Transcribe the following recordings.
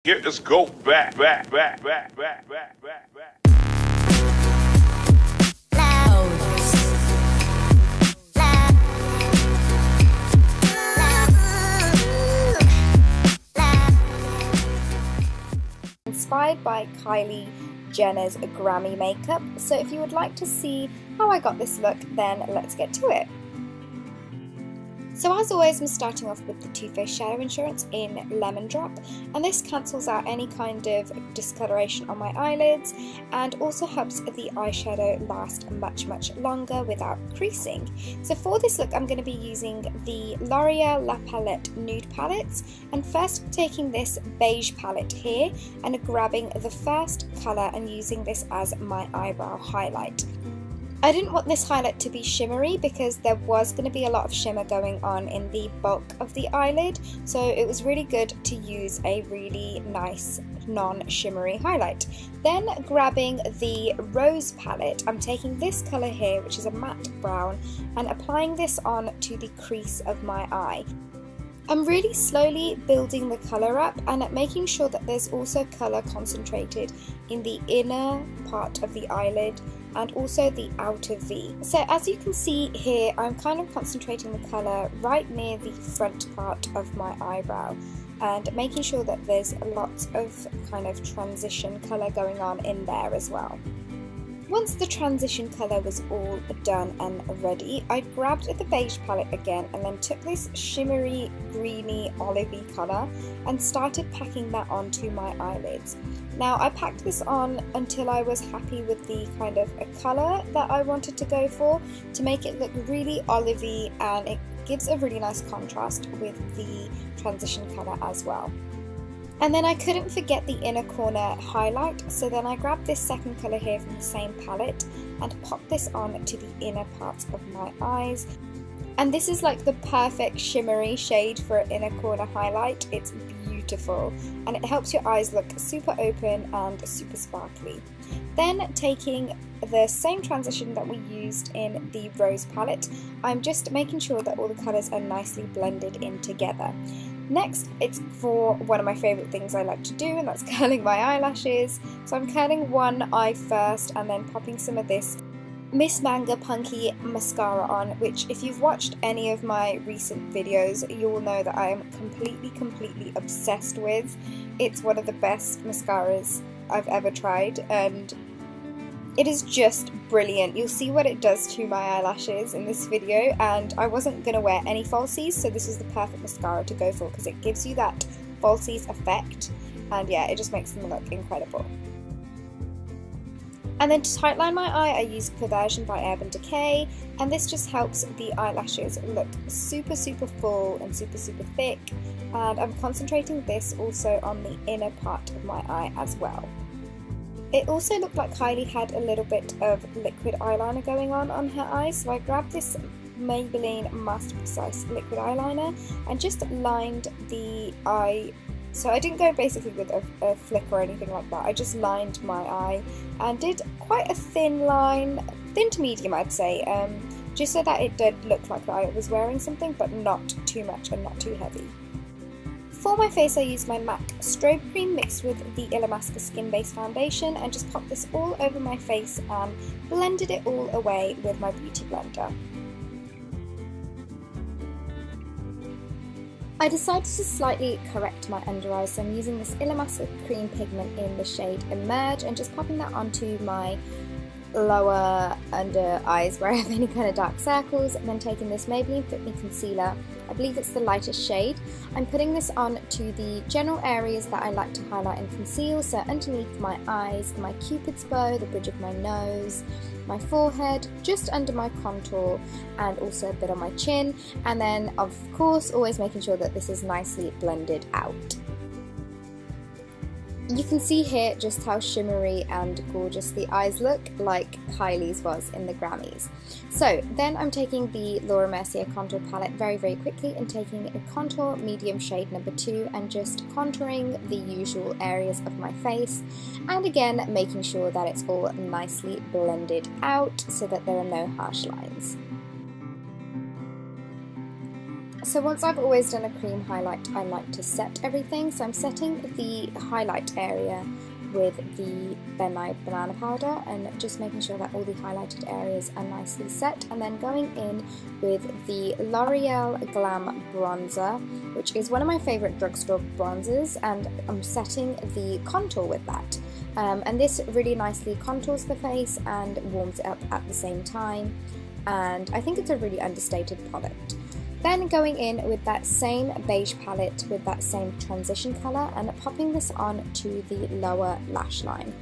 Let's go back. Inspired by Kylie Jenner's Grammy makeup. So if you would like to see how I got this look, then let's get to it. So as always, I'm starting off with the Too Faced Shadow Insurance in Lemon Drop, and this cancels out any kind of discoloration on my eyelids and also helps the eyeshadow last much longer without creasing. So for this look, I'm going to be using the L'Oreal La Palette Nude Palettes, and first taking this beige palette here and grabbing the first colour and using this as my eyebrow highlight. I didn't want this highlight to be shimmery because there was going to be a lot of shimmer going on in the bulk of the eyelid, so it was really good to use a really nice non-shimmery highlight. Then grabbing the Rose palette, I'm taking this colour here, which is a matte brown, and applying this on to the crease of my eye. I'm really slowly building the colour up and making sure that there's also colour concentrated in the inner part of the eyelid and also the outer V. So as you can see here, I'm kind of concentrating the colour right near the front part of my eyebrow and making sure that there's lots of kind of transition colour going on in there as well. Once the transition colour was all done and ready, I grabbed the beige palette again and then took this shimmery, greeny, olivey colour and started packing that onto my eyelids. Now I packed this on until I was happy with the kind of a colour that I wanted to go for to make it look really olivey, and it gives a really nice contrast with the transition colour as well. And then I couldn't forget the inner corner highlight, so then I grabbed this second colour here from the same palette and popped this on to the inner parts of my eyes. And this is like the perfect shimmery shade for an inner corner highlight. It's beautiful and it helps your eyes look super open and super sparkly. Then taking the same transition that we used in the Rose palette, I'm just making sure that all the colours are nicely blended in together. Next, it's for one of my favourite things I like to do, and that's curling my eyelashes. So I'm curling one eye first and then popping some of this Miss Manga Punky mascara on, which if you've watched any of my recent videos, you will know that I am completely obsessed with. It's one of the best mascaras I've ever tried, and it is just brilliant. You'll see what it does to my eyelashes in this video, and I wasn't going to wear any falsies, so this is the perfect mascara to go for because it gives you that falsies effect, and yeah, it just makes them look incredible. And then to tightline my eye, I use Perversion by Urban Decay, and this just helps the eyelashes look super full and super thick, and I'm concentrating this also on the inner part of my eye as well. It also looked like Kylie had a little bit of liquid eyeliner going on her eyes, so I grabbed this Maybelline Master Precise liquid eyeliner and just lined the eye. So I didn't go basically with a flick or anything like that, I just lined my eye and did quite a thin line, thin to medium I'd say, just so that it did look like that I was wearing something, but not too much and not too heavy. For my face, I used my MAC Strobe Cream mixed with the Illamasqua Skin Base Foundation and just popped this all over my face and blended it all away with my beauty blender. I decided to slightly correct my under eyes, so I'm using this Illamasqua Cream pigment in the shade Emerge and just popping that onto my lower under eyes where I have any kind of dark circles, and then taking this Maybelline Fit Me Concealer, I believe it's the lightest shade. I'm putting this on to the general areas that I like to highlight and conceal, so underneath my eyes, my cupid's bow, the bridge of my nose, my forehead, just under my contour, and also a bit on my chin, and then of course always making sure that this is nicely blended out. You can see here just how shimmery and gorgeous the eyes look, like Kylie's was in the Grammys. So then I'm taking the Laura Mercier contour palette very quickly and taking a contour medium shade number 2 and just contouring the usual areas of my face, and again making sure that it's all nicely blended out so that there are no harsh lines. So once I've always done a cream highlight, I like to set everything. So I'm setting the highlight area with the Ben Nye banana powder and just making sure that all the highlighted areas are nicely set, and then going in with the L'Oreal Glam bronzer, which is one of my favourite drugstore bronzers, and I'm setting the contour with that. And this really nicely contours the face and warms it up at the same time, and I think it's a really understated product. Then going in with that same beige palette with that same transition colour and popping this on to the lower lash line.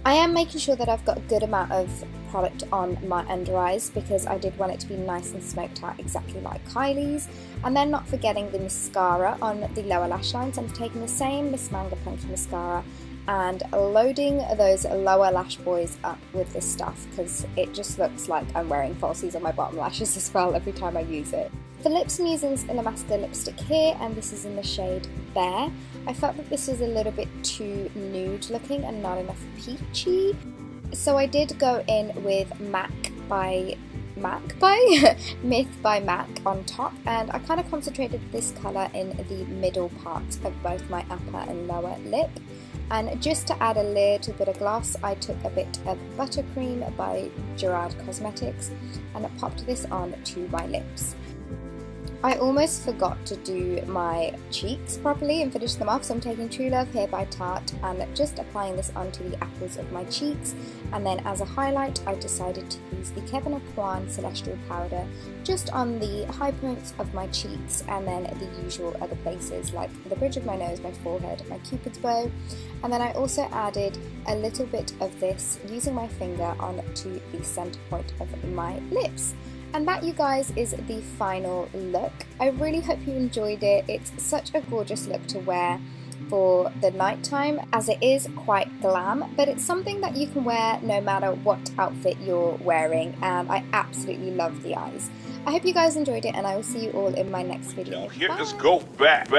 I am making sure that I've got a good amount of product on my under eyes because I did want it to be nice and smoked out exactly like Kylie's, and then not forgetting the mascara on the lower lash line. So I'm taking the same Miss Manga Punky mascara and loading those lower lash boys up with this stuff because it just looks like I'm wearing falsies on my bottom lashes as well every time I use it. For lips, I'm using this Illamasqua lipstick here, and this is in the shade Bear. I felt that this was a little bit too nude looking and not enough peachy, so I did go in with Myth by MAC on top, and I kind of concentrated this colour in the middle part of both my upper and lower lip. And just to add a little bit of gloss, I took a bit of Buttercream by Gerard Cosmetics and I popped this on to my lips. I almost forgot to do my cheeks properly and finish them off, so I'm taking True Love here by Tarte and just applying this onto the apples of my cheeks, and then as a highlight I decided to use the Kevyn Aucoin Celestial Powder just on the high points of my cheeks, and then the usual other places like the bridge of my nose, my forehead, my cupid's bow, and then I also added a little bit of this using my finger onto the centre point of my lips. And that, you guys, is the final look. I really hope you enjoyed it. It's such a gorgeous look to wear for the nighttime, as it is quite glam, but it's something that you can wear no matter what outfit you're wearing, and I absolutely love the eyes. I hope you guys enjoyed it, and I will see you all in my next video. Here, just go back.